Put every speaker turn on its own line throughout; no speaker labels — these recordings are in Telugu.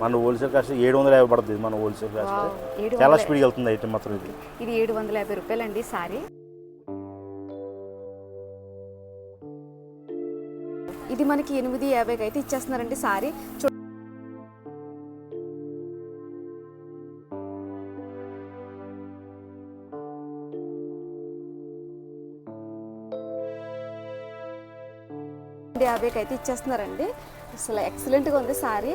మన హోల్సేల్ కాస్ట్ 750 పడుతుంది. మన హోల్సేల్ కాస్ట్ చాలా స్పీడ్గా వెళ్తుంది ఐటమ్ మాత్రం.
ఇది 750 రూపాయలండి సారీ. ఇది మనకి 850కి అయితే ఇచ్చేస్తున్నారండి సారీ. యాభైకి అయితే ఇచ్చేస్తున్నారండి. అసలు ఎక్సలెంట్గా ఉంది సారీ.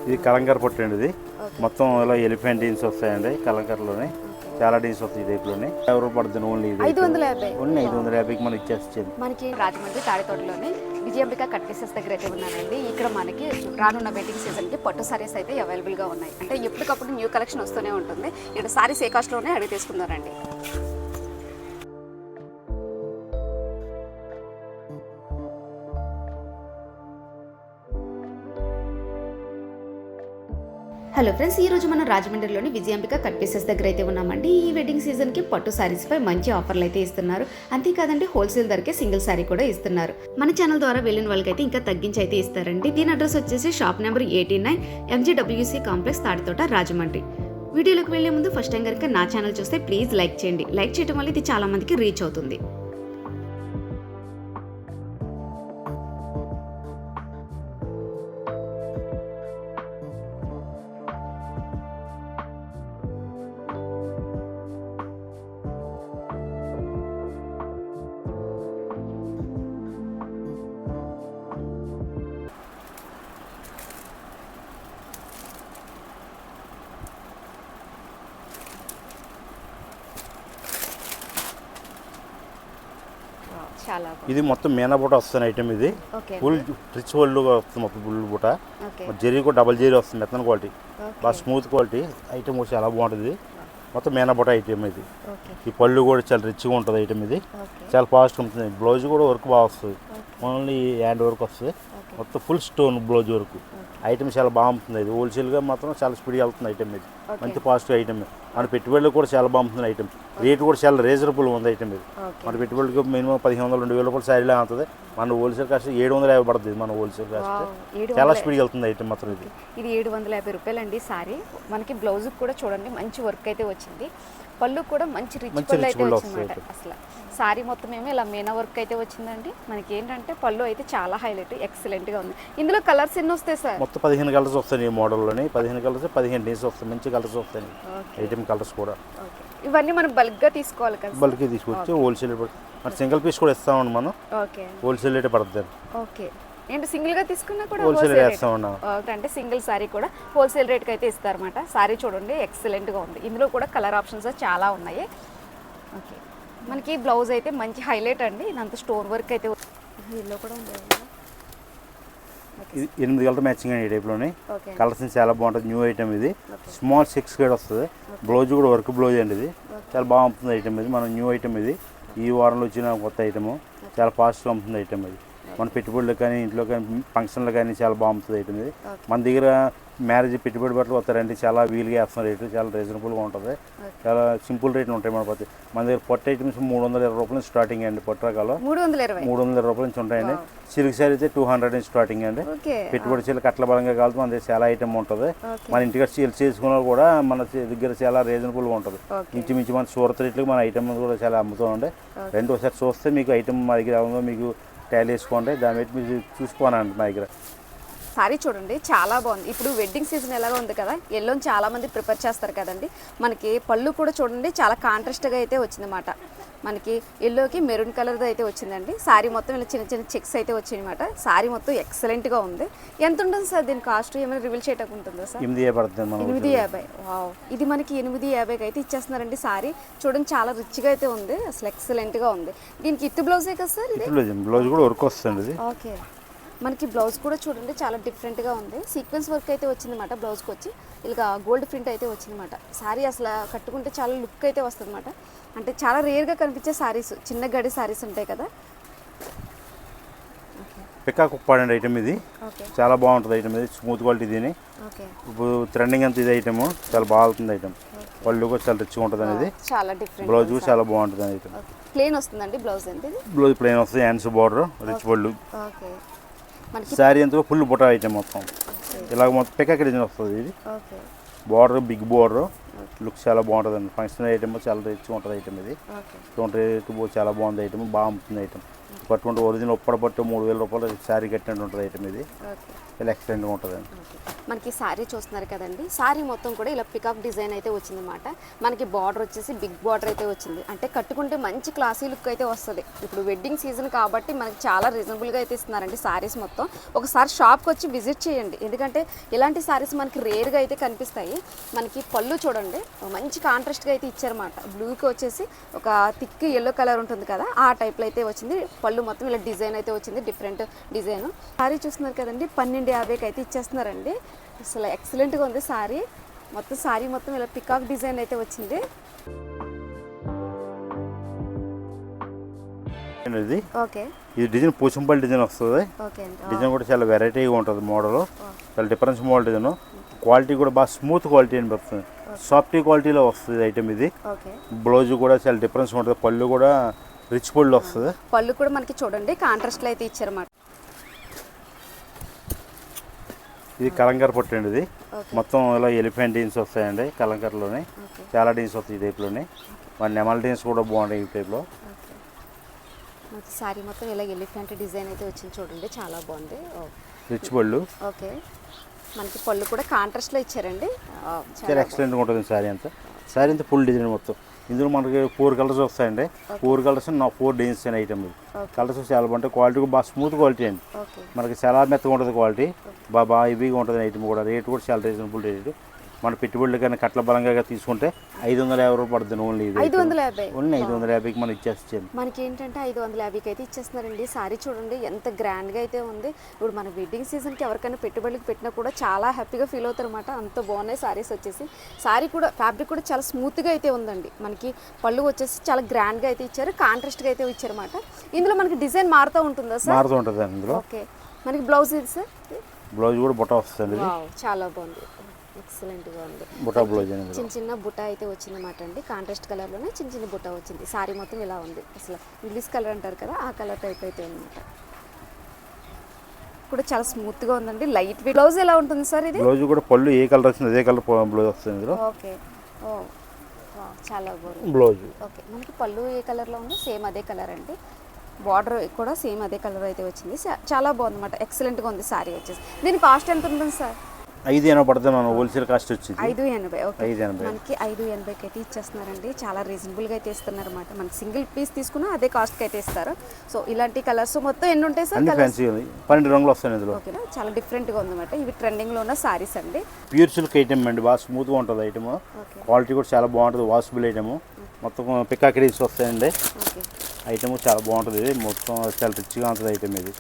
ఇది కలంకార పొట్టు అండి. ఇది మొత్తం ఇలా ఎలిఫెంట్ డీన్స్ వస్తాయండి. కలంకారలోనే చాలా డీన్స్ వస్తాయి. ఈ టైప్లోనే ఎవరు పడుతుంది. ఓన్లీ 550కి మనం ఇచ్చేస్తుంది.
మనకి రాజమండ్రి తాడితోటలోనే విజయాంబిక కట్ పీసెస్ దగ్గర అయితే ఉన్నానండి. ఇక్కడ మనకి రానున్న వెడ్డింగ్ సీజన్కి పట్టు సారీస్ అయితే అవైలబుల్గా ఉన్నాయి. అంటే ఎప్పటికప్పుడు న్యూ కలెక్షన్ వస్తూనే ఉంటుంది. ఇక్కడ సారీస్ ఏ కాస్ట్లోనే అడిగి తీసుకున్నారండి. హలో ఫ్రెండ్స్, ఈ రోజు మనం రాజమండ్రిలోని విజయాంబిక కట్ పీసెస్ దగ్గర అయితే ఉన్నామండి. ఈ వెడ్డింగ్ సీజన్కి పట్టు సారీస్పై మంచి ఆఫర్లు అయితే ఇస్తున్నారు. అంతేకాదండి హోల్సేల్ ధరకే సింగిల్ సారీ కూడా ఇస్తున్నారు. మన ఛానల్ ద్వారా వెళ్ళిన వాళ్ళకైతే ఇంకా తగ్గించి అయితే ఇస్తారండి. దీని అడ్రస్ వచ్చేసి shop number 89 MGWC complex Tadithota Rajahmundry. వీడియోలోకి వెళ్లే ముందు ఫస్ట్ టైం కనుక నా ఛానల్ చూస్తే ప్లీజ్ లైక్ చేయండి. లైక్ చేయడం వల్ల ఇది చాలా మందికి రీచ్ అవుతుంది.
ఇది మొత్తం మీనా బూట వస్తుంది ఐటమ్. ఇది ఫుల్ రిచ్ వరల్డ్గా వస్తుంది. మొత్తం ఫుల్ బూట జరీ కూడా డబల్ జరీ వస్తుంది. మెత్తన క్వాలిటీ బాగా స్మూత్ క్వాలిటీ ఐటమ్ కూడా చాలా బాగుంటుంది. మొత్తం మీనా బూట ఐటమ్ ఇది. ఈ పళ్ళు కూడా చాలా రిచ్గా ఉంటుంది ఐటమ్. ఇది చాలా ఫాస్ట్ ఉంటుంది. బ్లౌజ్ కూడా వర్క్ బాగా వస్తుంది. ఓన్లీ హ్యాండ్ వర్క్ వస్తుంది. మొత్తం full stone blouse work item చాలా బాగుంటుంది. ఇది హోల్సేల్గా మాత్రం చాలా స్పీడ్గా వెళ్తుంది ఐటమ్. ఇది మంచి పాజిటివ్ ఐటమ్. మన పెట్టుబడులు కూడా చాలా బాగుంటుంది ఐటమ్. రేట్ కూడా చాలా రీజనబుల్ ఉంది ఐటమ్. ఇది మన పెట్టుబడికి మినిమం 1500-2000 రూపాయలు శారీలో అవుతుంది. మన హోల్సేల్ కాస్ట్ 750 పడుతుంది. మన హోల్సేల్ కాస్ట్ చాలా స్పీడ్గా వెళ్తుంది ఐటమ్ మాత్రం.
ఇది 750 రూపాయలండి సారీ. మనకి బ్లౌజ్ కూడా చూడండి మంచి వర్క్ అయితే వచ్చింది. పళ్ళు కూడా మంచి రిచ్ పళ్ళు అయితే వచ్చిందన్నమాట. అసలు సారీ మొత్తం ఏమో ఇలా మీనా వర్క్ అయితే వచ్చిందండి. మనకి ఏంటంటే పళ్ళు అయితే చాలా హైలైట్ ఎక్సలెంట్గా ఉంది. ఇందులో కలర్స్ ఎన్ని వస్తాయి సార్?
మొత్తం 15 కలర్స్ వస్తాయి. ఈ మోడల్లోని 15 కలర్స్ 15 డేస్ వస్తాయి. మంచి కలర్స్ వస్తాయి ఐటమ్ కలర్స్ కూడా.
ఇవన్నీ మనం బల్క్గా తీసుకోవాలి కదా?
బల్క్గా తీసుకొచ్చి హోల్సేల్ మరి సింగిల్ పీస్ కూడా ఇస్తామండి మనం. హోల్సేల్ రేట్ పడుతుంది.
ఓకే, ఏంటి సింగిల్గా తీసుకున్నా కూడా
హోల్సేల్ రేట్ ఇస్తామన్నా.
అంటే సింగిల్ సారీ కూడా హోల్సేల్ రేట్కి అయితే ఇస్తారన్నమాట. సారీ చూడండి ఎక్సలెంట్గా ఉంది. ఇందులో కూడా కలర్ ఆప్షన్స్ చాలా ఉన్నాయి. ఓకే, మనకి బ్లౌజ్ అయితే మంచి హైలైట్ అండి. ఇదంతా స్టోన్ వర్క్ అయితే ఇల్లు కూడా ఉంది.
8 కలర్ మ్యాచింగ్ అండి ఈ టైప్లోనే. కలర్స్ చాలా బాగుంటుంది. న్యూ ఐటమ్ ఇది. స్మాల్ 6 గేడ్ వస్తుంది. బ్లౌజ్ కూడా వర్క్ బ్లౌజ్ అండి. ఇది చాలా బాగుంటుంది ఐటమ్. ఇది మన న్యూ ఐటమ్. ఇది ఈ వారంలో వచ్చిన కొత్త ఐటమ్. చాలా ఫాస్ట్గా ఉంటుంది ఐటమ్. ఇది మన పెట్టుబడులు కానీ ఇంట్లో కానీ ఫంక్షన్లు కానీ చాలా బాగుంటుంది ఐటమ్. ఇది మన దగ్గర మ్యారేజ్ పెట్టుబడి బట్టలు వస్తారండి. చాలా వీలుగా వేస్తున్న రేటు చాలా రీజనబుల్గా ఉంటుంది. చాలా సింపుల్ రేట్లు ఉంటాయి మన పత్తి. మన దగ్గర పొట్ట ఐటమ్స్ 320 రూపాయలు స్టార్టింగ్ అండి. పొట్ట రకాలు 320 రూపాయల నుంచి ఉంటాయండి. సిల్క్ శారీ అయితే 200 నుంచి స్టార్టింగ్ అండి. పెట్టుబడి చీల కట్ల బలంగా కాదు. మన దగ్గర చాలా ఐటమ్ ఉంటుంది. మన ఇంటికి చీల చేసుకున్నా కూడా మన దగ్గర చాలా రీజనబుల్గా ఉంటుంది. ఇంచుమించు మన సూరత్ రేట్లకు మన ఐటమ్ కూడా చాలా అమ్ముతూ ఉండే. రెండు ఒకసారి చూస్తే మీకు ఐటమ్ మా దగ్గర ఉందో మీకు టాలీ వేసుకోండి. దాని బట్టి మీరు చూసుకోనండి మా దగ్గర.
సారీ చూడండి చాలా బాగుంది. ఇప్పుడు వెడ్డింగ్ సీజన్ ఎలాగో ఉంది కదా, ఎల్లోని చాలా మంది ప్రిపేర్ చేస్తారు కదండి. మనకి పళ్ళు కూడా చూడండి చాలా కాంట్రాస్ట్గా అయితే వచ్చిందన్నమాట. మనకి ఎల్లోకి మెరూన్ కలర్ది అయితే వచ్చిందండి. సారీ మొత్తం ఇలా చిన్న చిన్న చెక్స్ అయితే వచ్చాయన్నమాట. సారీ మొత్తం ఎక్సలెంట్గా ఉంది. ఎంత ఉంటుంది సార్ దీని కాస్ట్? ఏమైనా రివీల్ చేయటం ఉంటుందా సార్? 850. వావ్, ఇది మనకి 850కి అయితే ఇచ్చేస్తున్నారండి. సారీ చూడండి చాలా రిచ్గా అయితే ఉంది. అసలు ఎక్సలెంట్గా ఉంది. దీనికి ఇత్ బ్లౌజే కదా సార్?
బ్లౌజ్ కూడా వర్క్ వస్తుంది.
ఓకే, మనకి బ్లౌజ్ కూడా చూడండి చాలా డిఫరెంట్గా ఉంది. సీక్వెన్స్ వర్క్ అయితే వచ్చిందన్నమాట. బ్లౌజ్కి వచ్చి ఇలా గోల్డ్ ప్రింట్ అయితే వచ్చిందన్నమాట. సారీ అసలు కట్టుకుంటే చాలా లుక్ అయితే వస్తుంది అన్నమాట. అంటే చాలా రేర్గా కనిపించే సారీస్, చిన్న గడి సారీస్ ఉంటాయి కదా.
పికాక్ ఉప్పాడండి ఐటమ్. ఇది చాలా బాగుంటుంది ఐటమ్. ఇది స్మూత్ క్వాలిటీ. దీని ఇప్పుడు ట్రెండింగ్ అంత ఇది ఐటమ్ చాలా బాగుంటుంది ఐటమ్. పళ్ళు కూడా చాలా రిచ్గా ఉంటుంది అనేది.
చాలా డిఫరెంట్.
బ్లౌజ్ కూడా చాలా బాగుంటుంది ఐటమ్.
ప్లేన్ వస్తుందండి బ్లౌజ్ ఎంత ఇది?
బ్లౌజ్ ప్లెయిన్ వస్తుంది, హ్యాండ్స్ బార్డర్ రిచ్ పళ్ళు.
ఓకే. మనకి
శారీ అంతా ఫుల్ బుట్ట ఐటమ్ మొత్తం ఇలాగ మొత్తం పికాక్ డిజైన్ వస్తుంది. ఇది
okay.
Border big border look చాలా బాగుంటుంది అండి. ఫంక్షన్ ఐటమ్ చాలా రిచ్గా ఉంటుంది ఐటమ్. ఇది
ఓకే.
రేటు చాలా బాగుంది ఐటమ్, బాగా అమ్ముతుంది ఐటమ్. పట్టుకుంటే ఒరిజినల్ ఒప్పడ పట్టు 3000 రూపాయలు శారీ కట్టినట్టు ఉంటుంది ఐటమ్. ఇది
ఓకే.
చాలా ఎక్సలెంట్గా ఉంటుంది అండి.
మనకి శారీ చూస్తున్నారు కదండి, శారీ మొత్తం కూడా ఇలా పికాక్ డిజైన్ అయితే వచ్చిందన్నమాట. మనకి బార్డర్ వచ్చేసి బిగ్ బార్డర్ అయితే వచ్చింది. అంటే కట్టుకుంటే మంచి క్లాసీ లుక్ అయితే వస్తుంది. ఇప్పుడు వెడ్డింగ్ సీజన్ కాబట్టి మనకి చాలా రీజనబుల్గా అయితే ఇస్తున్నారండి శారీస్ మొత్తం. ఒకసారి షాప్కి వచ్చి విజిట్ చేయండి, ఎందుకంటే ఇలాంటి శారీస్ మనకి రేర్గా అయితే కనిపిస్తాయి. మనకి పళ్ళు చూడండి మంచి కాంట్రాస్ట్గా అయితే ఇచ్చారన్నమాట. బ్లూకి వచ్చేసి ఒక థిక్ ఎల్లో కలర్ ఉంటుంది కదా, ఆ టైప్లో అయితే వచ్చింది. పళ్ళు మొత్తం ఇలా డిజైన్ అయితే వచ్చింది, డిఫరెంట్ డిజైన్. శారీ చూస్తున్నారు కదండి, 1250కి అయితే ఇచ్చేస్తున్నారండి. అసలు ఎక్సలెంట్గా ఉంది శారీ మొత్తం. శారీ మొత్తం ఇలా పికాక్ డిజైన్ అయితే వచ్చింది.
ఇది
ఓకే.
ఇది డిజైన్ పోచంపల్లి డిజైన్ వస్తుంది.
ఓకే అండి.
డిజైన్ కూడా చాలా వెరైటీగా ఉంటుంది. మోడల్ చాలా డిఫరెన్స్ మోడల్ డిజైన్. క్వాలిటీ కూడా బాగా స్మూత్ క్వాలిటీ అని వస్తుంది, సాఫ్టీ క్వాలిటీలో వస్తుంది ఐటమ్. ఇది
ఓకే.
బ్లౌజ్ కూడా చాలా డిఫరెన్స్ ఉంటుంది. పళ్ళు కూడా రిచ్ పళ్ళు వస్తుంది.
పళ్ళు కూడా మనకి చూడండి కాంట్రాస్ట్లో అయితే ఇచ్చారన్నమాట.
ఇది కలంకార పట్టు అండి. ఇది మొత్తం ఇలా ఎలిఫెంట్ డీన్స్ వస్తాయండి కలంకారలోనే. చాలా డీన్స్ వస్తాయి ఈ టైప్లోనే. మన నెమల్ డీన్స్ కూడా బాగుంటాయి ఈ టైప్లో.
మనకి శారీ మొత్తం ఇలా ఎలిఫెంట్ డిజైన్ అయితే వచ్చింది చూడండి, చాలా బాగుంది.
రిచ్ పళ్ళు.
ఓకే. మనకి పళ్ళు కూడా కాంట్రాస్ట్లో ఇచ్చారండి.
చాలా ఎక్సలెంట్గా ఉంటుంది శారీ అంతా. శారీ అంతా ఫుల్ డిజైన్ మొత్తం. ఇందులో మనకి 4 కలర్స్ వస్తాయండి. 4 కలర్స్ 4 డిజైన్స్ అయిన ఐటమ్. ఇది కలర్స్ చాలా బాగుంటాయి. క్వాలిటీ కూడా బాగా స్మూత్ క్వాలిటీ అండి. మనకి చాలా మెత్తగా ఉంటుంది క్వాలిటీ, బాగా హెవీగా ఉంటుంది ఐటమ్ కూడా. రేట్ కూడా చాలా రీజనబుల్ రేట్. మన పెట్టుబడులు కానీ కట్ల బలంగా తీసుకుంటే 550 రూపాయలు పడుతుంది ఓన్లీ. ఇది
550
ఓన్లీ 550కి మనం ఇచ్చేస్తాం.
మనకి ఏంటంటే 550కి అయితే ఇచ్చేస్తున్నారండి. శారీ చూడండి ఎంత గ్రాండ్గా అయితే ఉంది. ఇప్పుడు మన వెడ్డింగ్ సీజన్కి ఎవరికైనా పెట్టుబడులకు పెట్టినా కూడా చాలా హ్యాపీగా ఫీల్ అవుతారు అనమాట. అంత బాగున్నాయి శారీస్ వచ్చేసి. శారీ కూడా ఫ్యాబ్రిక్ కూడా చాలా స్మూత్గా అయితే ఉందండి. మనకి పళ్ళు వచ్చేసి చాలా గ్రాండ్గా అయితే ఇచ్చారు, కాంట్రాస్ట్గా అయితే ఇచ్చారన్నమాట. ఇందులో మనకి డిజైన్ మారుతూ ఉంటుందా సార్?
మారుతూ ఉంటుంది ఇందులో.
ఓకే. మనకి బ్లౌజ్ ఇది సార్?
బ్లౌజ్ కూడా బుట్ట వస్తుంది.
చాలా బాగుంది, ఎక్సలెంట్గా ఉంది.
బుట్ట బ్లౌజ్
చిన్న చిన్న బుట్ట అయితే వచ్చిందన్నమాట అండి. కాంట్రాస్ట్ కలర్లోనే చిన్న చిన్న బుట్ట వచ్చింది. శారీ మొత్తం ఇలా ఉంది. అసలు ఇంగ్లీష్ కలర్ అంటారు కదా, ఆ కలర్ టైప్ అయితే ఉందన్నమాట. కూడా చాలా స్మూత్గా ఉందండి, లైట్ వెయిట్. బ్లౌజ్ ఎలా ఉంటుంది సార్ ఇది?
బ్లౌజ్ కూడా పళ్ళు ఏ కలర్ వచ్చింది అదే కలర్ బ్లౌజ్ వస్తుంది ఇందులో.
ఓకే. ఓ చాలా బాగుంది
బ్లౌజ్.
ఓకే. మనకి పళ్ళు ఏ కలర్లో ఉందో సేమ్ అదే కలర్ అండి. బార్డర్ కూడా సేమ్ అదే కలర్ అయితే వచ్చింది. చాలా బాగుంది అనమాట, ఎక్సలెంట్గా ఉంది శారీ వచ్చేసి. దీని కాస్ట్ ఎంత ఉంటుంది సార్?
580 పడుతుంది. మనం హోల్సేల్ కాస్ట్ వచ్చింది
580. ఓకే.
580
మనకి 580కి అయితే ఇచ్చేస్తున్నారండి. చాలా రీజనబుల్గా అయితే ఇస్తున్నారు అనమాట. మనకి సింగిల్ పీస్ తీసుకున్నా అదే కాస్ట్కి అయితే ఇస్తారు. సో ఇలాంటి కలర్స్ మొత్తం ఎన్ని ఉంటాయి సార్?
ఫ్యాన్సీ 12 రంగులు వస్తాయి ఇందులో.
ఓకేనా, చాలా డిఫరెంట్గా ఉందన్నమాట. ఇవి ట్రెండింగ్లో ఉన్న సారీస్ అండి.
ప్యూర్ సిల్క్ ఐటమ్ అండి, బాగా స్మూత్గా ఉంటుంది ఐటమ్. క్వాలిటీ కూడా చాలా బాగుంటుంది, వాషబుల్ ఐటమ్. మొత్తం పికాక్ డీస్ వస్తాయండి.
ఓకే.
ఐటమ్ చాలా బాగుంటుంది. ఇది మొత్తం చాలా రిచ్గా ఉంటుంది ఐటమ్. ఇది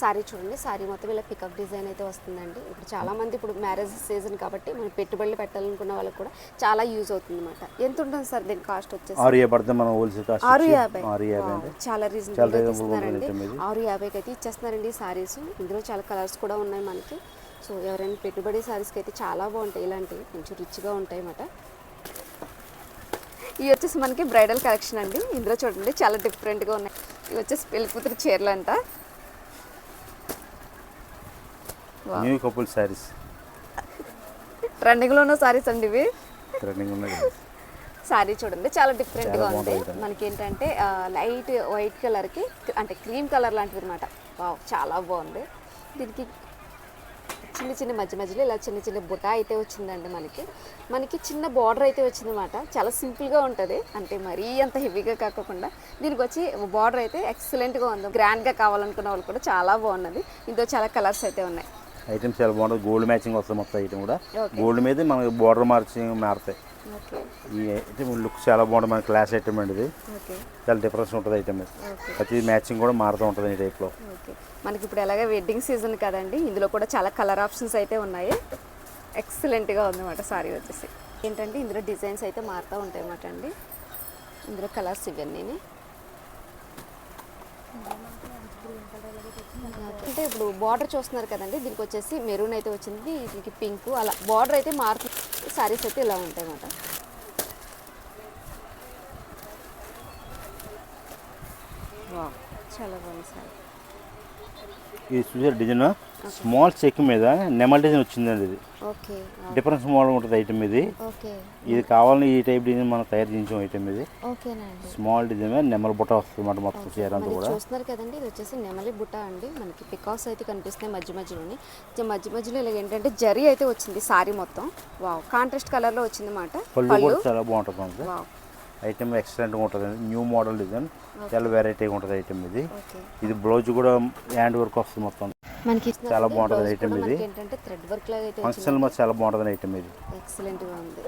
శారీ చూడండి, శారీ మొత్తం ఇలా పికప్ డిజైన్ అయితే వస్తుందండి. ఇప్పుడు చాలామంది ఇప్పుడు మ్యారేజ్ సీజన్ కాబట్టి మనం పెట్టుబడులు పెట్టాలనుకున్న వాళ్ళకి కూడా చాలా యూజ్ అవుతుంది అనమాట. ఎంత ఉంటుంది సార్ దీని కాస్ట్ వచ్చేసి?
650 పడుతుంది మనం హోల్సేల్ కాస్ట్.
650 చాలా రీజనబుల్ ఇస్తున్నారండి. 650కి అయితే ఇచ్చేస్తున్నారండి శారీస్. ఇందులో చాలా కలర్స్ కూడా ఉన్నాయి మనకి. సో ఎవరైనా పెట్టుబడి శారీస్కి అయితే చాలా బాగుంటాయి, ఇలాంటివి కొంచెం రిచ్గా ఉంటాయి అన్నమాట. ఇవి వచ్చేసి మనకి బ్రైడల్ కలెక్షన్ అండి. ఇందులో చూడండి చాలా డిఫరెంట్గా ఉన్నాయి. ఇవి వచ్చేసి పెళ్లి కూతురు చీరలు అంట.
న్యూ కపుల్ సారీస్,
ట్రెండింగ్లో ఉన్న సారీస్ అండి ఇవి.
ట్రెండింగ్ ఉన్నాయి.
శారీ చూడండి చాలా డిఫరెంట్గా ఉంది. మనకి ఏంటంటే లైట్ వైట్ కలర్కి అంటే క్రీమ్ కలర్ లాంటిది అనమాట. వావ్, చాలా బాగుంది. దీనికి చిన్న చిన్న మధ్యలో ఇలా చిన్న చిన్న బుట్ట అయితే వచ్చిందండి. మనకి చిన్న బార్డర్ అయితే వచ్చిందన్నమాట. చాలా సింపుల్గా ఉంటుంది, అంటే మరీ అంత హెవీగా కాకుండా. దీనికి వచ్చి బార్డర్ అయితే ఎక్సలెంట్గా ఉంది. గ్రాండ్గా కావాలనుకున్న వాళ్ళు కూడా చాలా బాగున్నది. ఇందులో చాలా కలర్స్ అయితే ఉన్నాయి.
ఐటమ్ చాలా బాగుంటుంది. గోల్డ్ మ్యాచింగ్ వస్తుంది మొత్తం ఐటమ్ కూడా. గోల్డ్ మీద మనకి బార్డర్ మారుతాయి. ఈ ఐటమ్ లుక్ చాలా బాగుంటుంది. మన క్లాస్ ఐటమ్ అండి. ఇది చాలా డిఫరెన్స్ ఉంటుంది ఐటమ్. ప్రతి మ్యాచింగ్ కూడా మారుతూ ఉంటుంది ఈ టైప్లో.
మనకి ఇప్పుడు ఎలాగ వెడ్డింగ్ సీజన్ కదండి, ఇందులో కూడా చాలా కలర్ ఆప్షన్స్ అయితే ఉన్నాయి. ఎక్సలెంట్గా ఉందన్నమాట సారీ వచ్చేసి. ఏంటంటే ఇందులో డిజైన్స్ అయితే మారుతూ ఉంటాయి అన్నమాట అండి. ఇందులో కలర్స్ ఇవన్నీ అంటే ఇప్పుడు బార్డర్ చూస్తున్నారు కదండి, దీనికి వచ్చేసి మెరూన్ అయితే వచ్చింది, దీనికి పింక్, అలా బార్డర్ అయితే మారుతుంది. సారీస్ అయితే ఇలా ఉంటాయి అన్నమాట. వావ్, చాలా బాగుంది సారీ.
ఇది చూసే డిజైన్ స్మాల్ చెక్ మీద నెమల్ డిజైన్ వచ్చిందండి. ఇది
ఓకే
డిఫరెన్స్ మోడల్ ఉంటుంది ఐటమ్ ఇది.
ఓకే
ఇది కావాలని ఈ టైప్ డిజైన్ మనం తయారు చేయించాం ఐటమ్ ఇది.
ఓకేనండి.
స్మాల్ డిజైన్ మీద నెమల్ బుట్ట వస్తుంది అన్నమాట మొత్తం చీర అంతా కూడా.
చూస్తున్నారు కదండి, ఇది వచ్చేసి నెమలి బుట్ట అండి. మనకి పికాక్స్ అయితే కనిపిస్తున్నాయి మధ్య మధ్యలోని. మధ్య మధ్యలో ఇలా ఏంటంటే జరీ అయితే వచ్చింది సారీ మొత్తం. వావ్, కాంట్రాస్ట్ కలర్లో వచ్చింది అన్నమాట.
పళ్ళు కూడా చాలా బాగుంటుంది మనకి.
వావ్,
ఐటమ్ ఎక్సలెంట్గా ఉంటుంది. న్యూ మోడల్ డిజైన్, చాలా వెరైటీగా ఉంటుంది ఐటమ్ ఇది.
ఓకే.
ఇది బ్లౌజ్ కూడా హ్యాండ్ వర్క్ వస్తుంది మొత్తం.
మనకి
చాలా బాగుంటుంది ఐటమ్ ఇది.
ఏంటంటే థ్రెడ్ వర్క్ లాగా అయితే
ఫంక్షన్ మరి చాలా బాగుంటుంది ఐటమ్ ఇది.
ఎక్సలెంట్ గా ఉంది.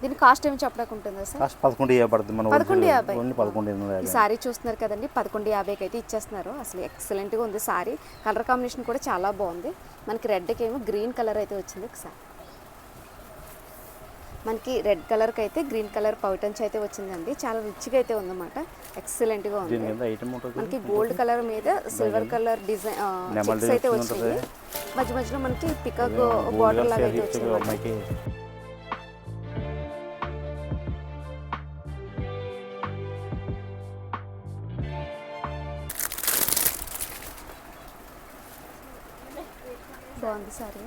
దీని కాస్ట్ ఏమి చెప్పడానికి ఉంటుందా సార్?
కాస్ట్ 11,50 పడుతుంది. మన
11,50.
ఓన్లీ 11,50.
ఈ సారీ చూస్తున్నారు కదండి, 11,50కి అయితే ఇచ్చేస్తున్నారు. అసలు ఎక్సలెంట్ గా ఉంది సారీ. కలర్ కాంబినేషన్ కూడా చాలా బాగుంది. మనకి రెడ్కి ఏమో గ్రీన్ కలర్ అయితే వచ్చింది. ఒకసారి మనకి రెడ్ కలర్కి అయితే గ్రీన్ కలర్ పౌటన్స్ అయితే వచ్చిందండి. చాలా రిచ్గా అయితే ఉందన్నమాట. ఎక్సలెంట్గా ఉంది. మనకి గోల్డ్ కలర్ మీద సిల్వర్ కలర్ డిజైన్ చెక్స్ అయితే వచ్చింది. మధ్య మధ్యలో మనకి పికాక్ బార్డర్ లాగా అయితే వచ్చింది. బాగుంది సారీ.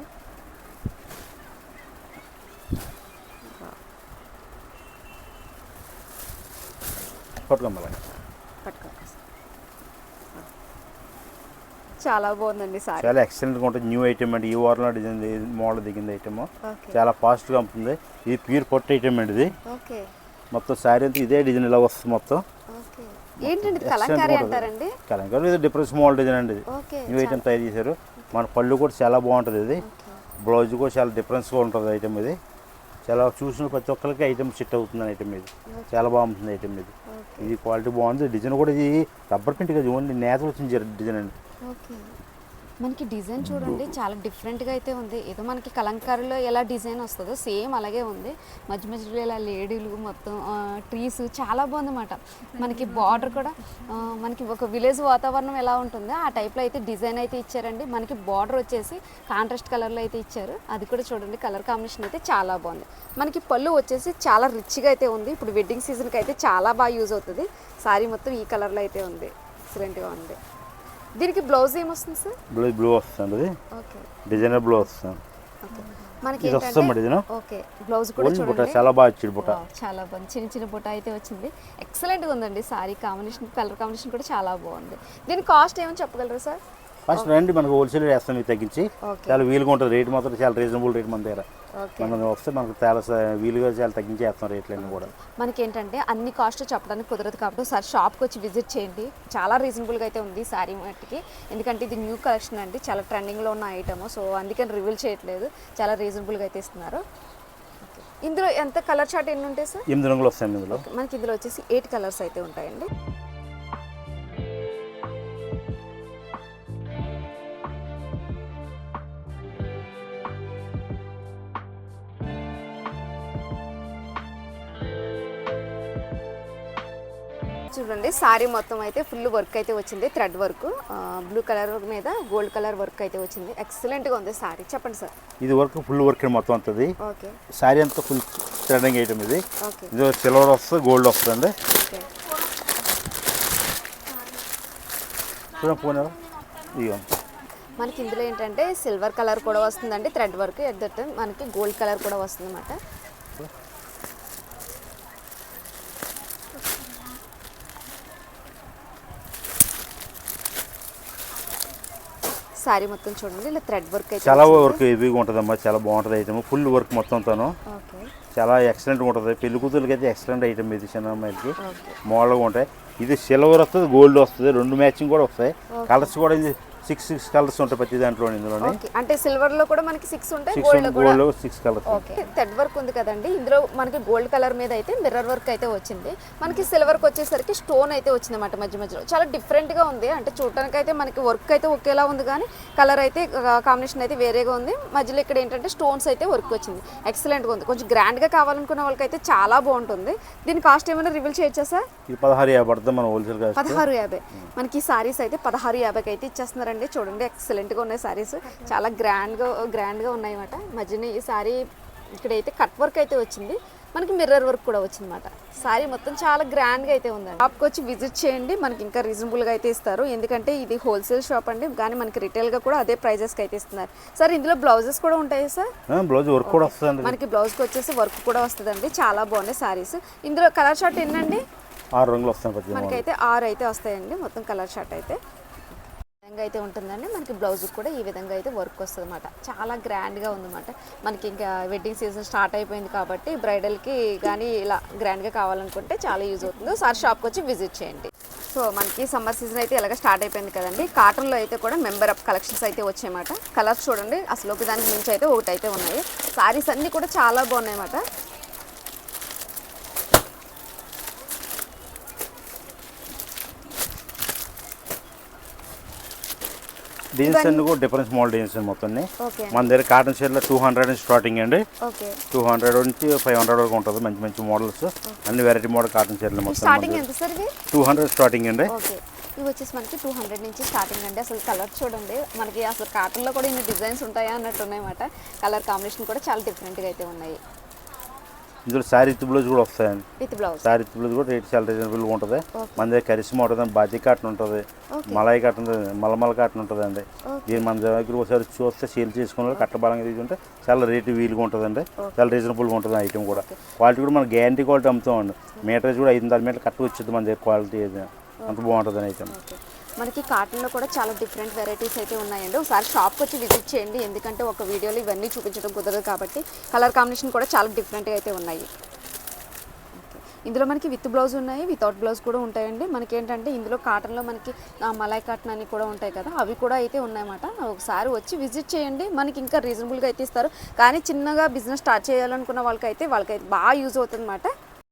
చాలా బాగుందండి సారీ.
చాలా ఎక్సలెంట్గా ఉంటుంది. న్యూ ఐటమ్ అండి. ఈ వారంలో డిజైన్ మోడల్ దిగింది ఐటమ్. చాలా ఫాస్ట్గా ఉంటుంది. ఇది ప్యూర్ పొట్టు ఐటమ్ అండి. ఇది
ఓకే.
మొత్తం శారీ అంతా ఇదే డిజైన్ ఇలా వస్తుంది మొత్తం.
ఓకే. ఏంటండి కలంకారీ అంటారండి?
కలంకారీ ఇది డిఫరెన్స్ మోడల్ డిజైన్ అండి. ఇది
ఓకే.
న్యూ ఐటమ్ తయారు చేశారు. మన పళ్ళు కూడా చాలా బాగుంటుంది. ఇది బ్లౌజ్ కూడా చాలా డిఫరెన్స్గా ఉంటుంది ఐటమ్ ఇది. చాలా చూసిన ప్రతి ఒక్కరికి ఐటమ్ సెట్ అవుతుంది ఐటమ్ ఇది. చాలా బాగుంటుంది ఐటమ్ ఇది. ఇది క్వాలిటీ బాగుంది. డిజైన్ కూడా ఇది రబ్బర్ ప్రింట్ కదా, ఓన్లీ నేతలు వచ్చింది డిజైన్ అండి.
ఓకే. మనకి డిజైన్ చూడండి చాలా డిఫరెంట్గా అయితే ఉంది. ఏదో మనకి కలంకారీలో ఎలా డిజైన్ వస్తుందో సేమ్ అలాగే ఉంది. మధ్య మధ్యలో ఇలా లేడీలు మొత్తం ట్రీస్ చాలా బాగుందన్నమాట. మనకి బార్డర్ కూడా మనకి ఒక విలేజ్ వాతావరణం ఎలా ఉంటుందో ఆ టైప్లో అయితే డిజైన్ అయితే ఇచ్చారండి. మనకి బార్డర్ వచ్చేసి కాంట్రాస్ట్ కలర్లో అయితే ఇచ్చారు. అది కూడా చూడండి కలర్ కాంబినేషన్ అయితే చాలా బాగుంది. మనకి పళ్ళు వచ్చేసి చాలా రిచ్గా అయితే ఉంది. ఇప్పుడు వెడ్డింగ్ సీజన్కి అయితే చాలా బాగా యూజ్ అవుతుంది. సారీ మొత్తం ఈ కలర్లో అయితే ఉంది. ఎక్సలెంట్గా ఉంది. దీనికి బ్లౌజ్ ఏమొస్తుంది సార్?
బ్లౌజ్ బ్లూ వస్తుంది. అది
ఓకే.
డిజైనర్ బ్లౌజ్ వస్తుంది.
మనకి
ఇది వస్తుంది డిజైన్.
ఓకే. బ్లౌజ్ కూడా చూడండి
చాలా బాగా ఇచ్చాడు బుట్ట.
చాలా బాగుంది. చిన్న చిన్న బుట్ట అయితే వచ్చింది. ఎక్సలెంట్గా ఉందండి సారీ కాంబినేషన్. కలర్ కాంబినేషన్ కూడా చాలా బాగుంది. దీని కాస్ట్ ఏమని చెప్పగలరా సార్?
ఫస్ట్ రండి, మనకు హోల్సేల్ వేస్తాం మీకు తగ్గించి. చాలా వీలుగా ఉంటుంది. రేట్ మాత్రం చాలా రీజనబుల్ రేట్ మన దగ్గర. మనం వస్తే మనకు చాలా వీలుగా చాలా తగ్గించి వేస్తాం రేట్లన్నీ కూడా.
మనకి ఏంటంటే అన్ని కాస్ట్ చెప్పడానికి కుదరదు కాబట్టి సార్ షాప్కి వచ్చి విజిట్ చేయండి. చాలా రీజనబుల్గా అయితే ఉంది సారీ మట్టికి. ఎందుకంటే ఇది న్యూ కలెక్షన్ అండి, చాలా ట్రెండింగ్లో ఉన్న ఐటమ్. సో అందుకని రివీల్ చేయట్లేదు. చాలా రీజనబుల్గా అయితే ఇస్తున్నారు. ఇందులో ఎంత కలర్ చార్ట్ ఎన్ని ఉంటాయి సార్?
8 రంగులు వస్తాయి ఇందులో.
మనకి ఇందులో వచ్చేసి 8 కలర్స్ అయితే ఉంటాయండి. చూడండి సారీ మొత్తం అయితే ఫుల్ వర్క్ అయితే వచ్చింది. థ్రెడ్ వర్క్ బ్లూ కలర్ మీద గోల్డ్ కలర్ వర్క్ అయితే వచ్చింది. ఎక్సలెంట్గా ఉంది సారీ. చెప్పండి సార్.
ఇది వర్క్ ఫుల్ వర్క్ మొత్తం ఉంటుంది.
ఓకే.
సారీ అంతా ఫుల్ ట్రెండింగ్ ఐటమ్ ఇది.
ఓకే.
ఇది సిల్వర్ వస్తుంది, గోల్డ్ వస్తుంది.
ఓకే.
ఇదిగో
మనకి ఇందులో ఏంటంటే సిల్వర్ కలర్ కూడా వస్తుందండి, thread work. At that time మనకి గోల్డ్ కలర్ కూడా వస్తుంది అన్నమాట. సారీ మొత్తం చూడండి ఇలా థ్రెడ్ వర్క్ అయితే
చాలా వర్క్ హెవీగా ఉంటుందమ్మా. చాలా బాగుంటుంది ఐటమ్. ఫుల్ వర్క్ మొత్తం తను.
ఓకే.
చాలా ఎక్సలెంట్గా ఉంటుంది. పెళ్లి కూతురుకి అయితే ఎక్సలెంట్ ఐటమ్ ఇది. చిన్న అమ్మాయిలకి మోడల్గా ఉంటాయి. ఇది సిల్వర్ వస్తుంది, గోల్డ్ వస్తుంది. 2 మ్యాచింగ్ కూడా వస్తాయి. కలర్స్ కూడా ఇది 6 కలర్స్ ఉంటాయి ప్రతి దాంట్లో ఇందులోనే.
ఓకే, అంటే సిల్వర్ లో కూడా మనకి 6 ఉంటాయి,
6
గోల్డ్ లో కూడా.
Gold 6 colours.
Okay, thread work ఉంది కదండి ఇందులో మనకి గోల్డ్ కలర్ మీద అయితే మిర్రర్ వర్క్ అయితే వచ్చింది. మనకి సిల్వర్ కి వచ్చేసరికి స్టోన్ అయితే వచ్చింది అన్నమాట మధ్య మధ్యలో. చాలా డిఫరెంట్ గా ఉంది, అంటే చూడటానికి అయితే మనకి వర్క్ అయితే ఒకేలా ఉంది కానీ కలర్ అయితే కాంబినేషన్ అయితే వేరేగా ఉంది. మధ్యలో ఇక్కడ ఏంటంటే స్టోన్స్ అయితే వర్క్ వచ్చింది, ఎక్సలెంట్ గా ఉంది. కొంచెం గ్రాండ్ గా కావాలనుకున్న వాళ్ళకైతే చాలా బాగుంటుంది. దీని కాస్ట్ ఏమైనా రివీల్ చేయొచ్చా సార్?
ఇది 16,50 పడుతుంది మన హోల్సేల్ కాస్ట్.
16,50. మనకి ఈ సారీస్ అయితే 16,50కి అయితే ఇచ్చేస్తున్నారండి. చూడండి ఎక్సలెంట్గా ఉన్నాయి సారీస్, చాలా గ్రాండ్గా ఉన్నాయి అన్నమాట. మధ్యన ఈ సారీ ఇక్కడైతే కట్ వర్క్ అయితే వచ్చింది, మనకి మిర్రర్ వర్క్ కూడా వచ్చింది అన్నమాట. సారీ మొత్తం చాలా గ్రాండ్గా అయితే ఉందండి. షాప్కి వచ్చి విజిట్ చేయండి, మనకి ఇంకా రీజనబుల్గా అయితే ఇస్తారు. ఎందుకంటే ఇది హోల్సేల్ షాప్ అండి, కానీ మనకి రిటైల్గా కూడా అదే ప్రైజెస్కి అయితే ఇస్తున్నారు. సార్ ఇందులో బ్లౌజెస్ కూడా ఉంటాయి సార్?
బ్లౌజ్ వర్క్ కూడా వస్తుంది,
మనకి బ్లౌజ్కి వచ్చేసి వర్క్ కూడా వస్తుందండి. చాలా బాగున్నాయి సారీస్. ఇందులో కలర్ షార్ట్ ఎన్నండి?
6 రంగులు వస్తాయి.
మనకైతే 6 అయితే వస్తాయండి మొత్తం కలర్ షార్ట్ అయితే. విధంగా అయితే ఉంటుందండి. మనకి బ్లౌజ్ కూడా ఈ విధంగా అయితే వర్క్ వస్తుంది అన్నమాట. చాలా గ్రాండ్గా ఉందన్నమాట. మనకి ఇంకా వెడ్డింగ్ సీజన్ స్టార్ట్ అయిపోయింది కాబట్టి బ్రైడల్కి కానీ ఇలా గ్రాండ్గా కావాలనుకుంటే చాలా యూజ్ అవుతుంది. సార్ షాప్కి వచ్చి విజిట్ చేయండి. సో మనకి సమ్మర్ సీజన్ అయితే ఇలాగ స్టార్ట్ అయిపోయింది కదండి. కాటన్లో అయితే కూడా మెంబర్ అప్ కలెక్షన్స్ అయితే వచ్చాయన్నమాట. కలర్స్ చూడండి అసలు ఒక దానికి మించి అయితే ఒకటి అయితే ఉన్నాయి. సారీస్ అన్నీ కూడా చాలా బాగున్నాయి అన్నమాట.
డిజైన్స్ అన్ని కూడా డిఫరెన్స్ మోడల్ డిజైన్స్ మొత్తం.
ఓకే,
మన దగ్గర కాటన్ షేడ్లో 200 నుంచి స్టార్టింగ్ అండి.
ఓకే,
200 నుంచి 500 వరకు ఉంటుంది. మంచి మంచి మోడల్స్ అన్ని వెరైటీ మోడల్ కాటన్ షేడ్లో మొత్తం.
స్టార్టింగ్ ఎంత సార్ ఇది?
200 స్టార్టింగ్ అండి.
ఓకే, ఇవి వచ్చేసి మనకి 200 నుంచి స్టార్టింగ్ అండి. అసలు కలర్ చూడండి, మనకి అసలు కాటన్లో కూడా ఇన్ని డిజైన్స్ ఉంటాయా అన్నట్టు ఉన్నాయన్నమాట. కలర్ కాంబినేషన్ కూడా చాలా డిఫరెంట్గా అయితే ఉన్నాయి.
ఇందులో శారీ విత్ బ్లౌజ్ కూడా వస్తాయండి.
With blouse,
sari with blouse కూడా రేట్ చాలా రీజనబుల్గా ఉంటుంది. మన దగ్గర కరిష్మా ఉంటుంది, బాజీ కాటన్ ఉంటుంది, మలాయి కాటన్ ఉంటుంది, మలమల కాటన్ ఉంటుంది అండి. దీన్ని మన దగ్గర ఒకసారి చూస్తే సేల్ చేసుకున్న కట్టబలంగా తీసుకుంటే చాలా రేటు వీలుగా ఉంటుందండి. చాలా రీజనబుల్గా ఉంటుంది ఐటమ్ కూడా. క్వాలిటీ కూడా మన గ్యారంటీ క్వాలిటీ అమ్ముతామండి. మీటర్స్ కూడా 500 మీటర్లు కట్ట వచ్చింది మన దగ్గర క్వాలిటీ అంత బాగుంటుంది ఐటమ్.
మనకి కాటన్లో కూడా చాలా డిఫరెంట్ వెరైటీస్ అయితే ఉన్నాయండి. ఒకసారి షాప్కి వచ్చి విజిట్ చేయండి, ఎందుకంటే ఒక వీడియోలో ఇవన్నీ చూపించడం కుదరదు కాబట్టి. కలర్ కాంబినేషన్ కూడా చాలా డిఫరెంట్గా అయితే ఉన్నాయి. ఇందులో మనకి విత్ బ్లౌజ్ ఉన్నాయి, వితౌట్ బ్లౌజ్ కూడా ఉంటాయండి. మనకి ఏంటంటే ఇందులో కాటన్లో మనకి మలాయ్ కాటన్ అని కూడా ఉంటాయి కదా, అవి కూడా అయితే ఉన్నాయన్నమాట. ఒకసారి వచ్చి విజిట్ చేయండి, మనకి ఇంకా రీజనబుల్గా అయితే ఇస్తారు. కానీ చిన్నగా బిజినెస్ స్టార్ట్ చేయాలనుకున్న వాళ్ళకైతే బాగా యూజ్ అవుతుంది అన్నమాట.